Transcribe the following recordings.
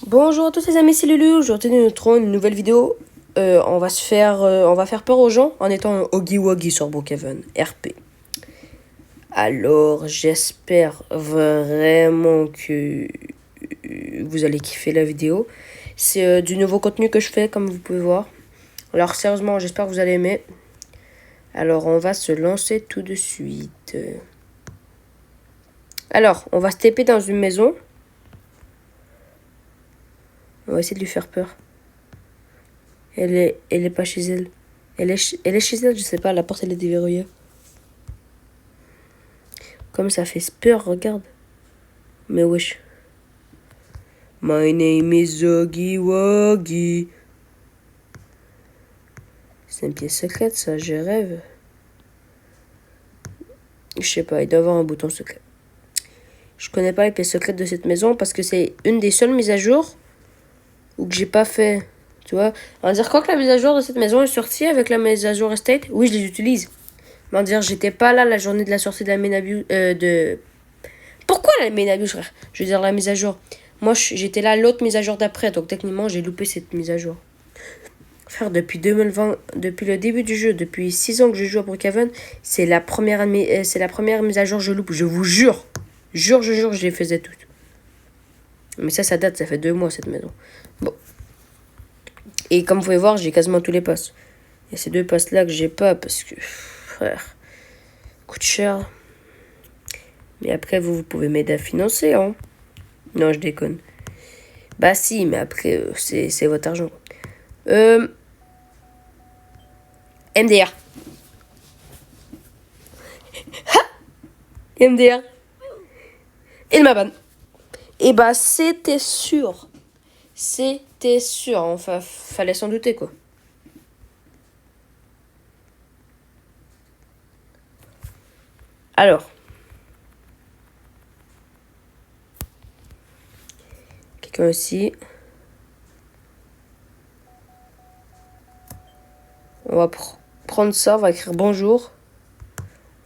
Bonjour à tous les amis, c'est Lulu. Aujourd'hui nous trouvons une nouvelle vidéo. On va faire peur aux gens en étant un Huggy Wuggy sur Brookhaven RP. Alors j'espère vraiment que vous allez kiffer la vidéo. C'est du nouveau contenu que je fais comme vous pouvez voir. Alors sérieusement j'espère que vous allez aimer. Alors on va se lancer tout de suite. Alors on va se taper dans une maison. On va essayer de lui faire peur. Elle est pas chez elle. Elle est chez elle, je sais pas, la porte elle est déverrouillée. Comme ça fait peur, regarde. Mais wesh. My name is Huggy Wuggy. C'est une pièce secrète ça, je rêve. Je sais pas, il doit y avoir un bouton secret. Je connais pas les pièces secrètes de cette maison parce que c'est une des seules mises à jour ou que j'ai pas fait. Tu vois, on va dire quoi que la mise à jour de cette maison est sortie avec la mise à jour estate. Oui, je les utilise. Mais on va dire j'étais pas là la journée de la sortie de la de... Pourquoi la Ménabus, frère? Je veux dire la mise à jour. Moi, j'étais là l'autre mise à jour d'après, donc techniquement, j'ai loupé cette mise à jour. Frère, depuis 2020, depuis le début du jeu, depuis 6 ans que je joue à Brookhaven, c'est la première mise à jour que je loupe, je vous jure. Je les faisais toutes. Mais ça date, ça fait 2 mois cette maison. Bon. Et comme vous pouvez voir, j'ai quasiment tous les passes. Et ces 2 passes-là que j'ai pas, parce que, frère, coûte cher. Mais après, vous pouvez m'aider à financer, hein. Non, je déconne. Bah si, mais après, c'est votre argent. MDR. MDR. Il m'a ban. Et bah c'était sûr. C'était sûr. Enfin, fallait s'en douter, quoi. Alors. Quelqu'un aussi. On va prendre ça, on va écrire bonjour.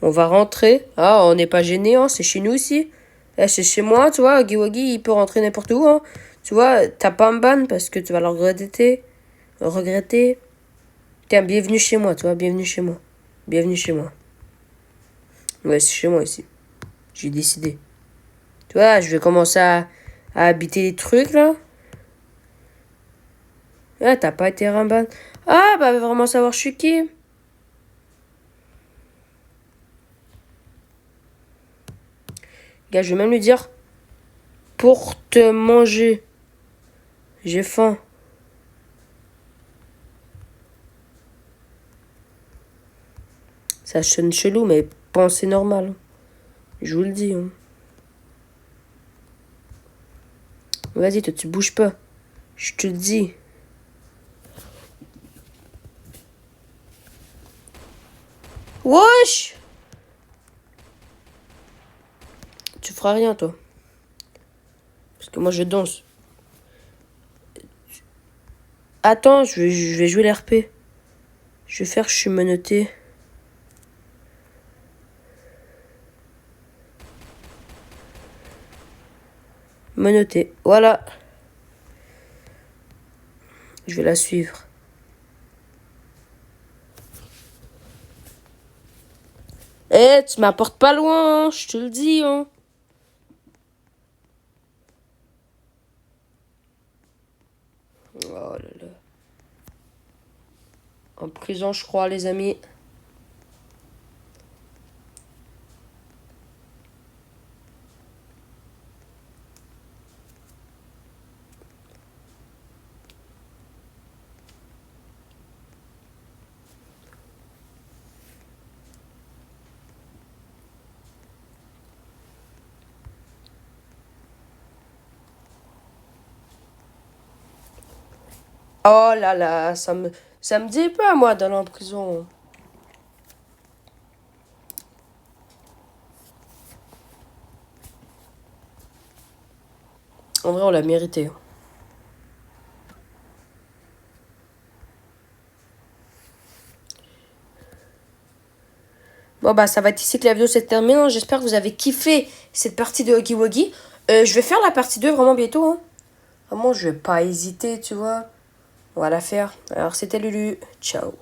On va rentrer. Ah, on n'est pas gêné, hein, c'est chez nous ici. C'est chez moi, tu vois. Huggy Wuggy, il peut rentrer n'importe où, hein. Tu vois, t'as pas un ban parce que tu vas le regretter. Tiens, bienvenue chez moi, tu vois, bienvenue chez moi. Bienvenue chez moi. Ouais, c'est chez moi ici. J'ai décidé. Tu vois, je vais commencer à habiter les trucs, là. Ah, t'as pas été ramban. Ah, bah, vraiment savoir je suis qui. Gars, je vais même lui dire pour te manger. J'ai faim. Ça sonne chelou, mais pensez normal. Je vous le dis. Hein. Vas-y, toi, tu bouges pas. Je te le dis. Wesh! Tu feras rien, toi. Parce que moi, je danse. Attends, je vais jouer l'RP. Je vais faire, je suis menotté. Menotté. Voilà. Je vais la suivre. Eh, tu m'apportes pas loin, hein, je te le dis, hein. Oh là là. En prison, je crois, les amis. Oh là là, ça me dit pas, moi, d'aller en prison. En vrai, on l'a mérité. Bon, bah, ça va être ici que la vidéo se termine. J'espère que vous avez kiffé cette partie de Huggy Wuggy. Je vais faire la partie 2 vraiment bientôt. Hein. Vraiment, je vais pas hésiter, tu vois. On va la faire. Alors, c'était Lulu. Ciao.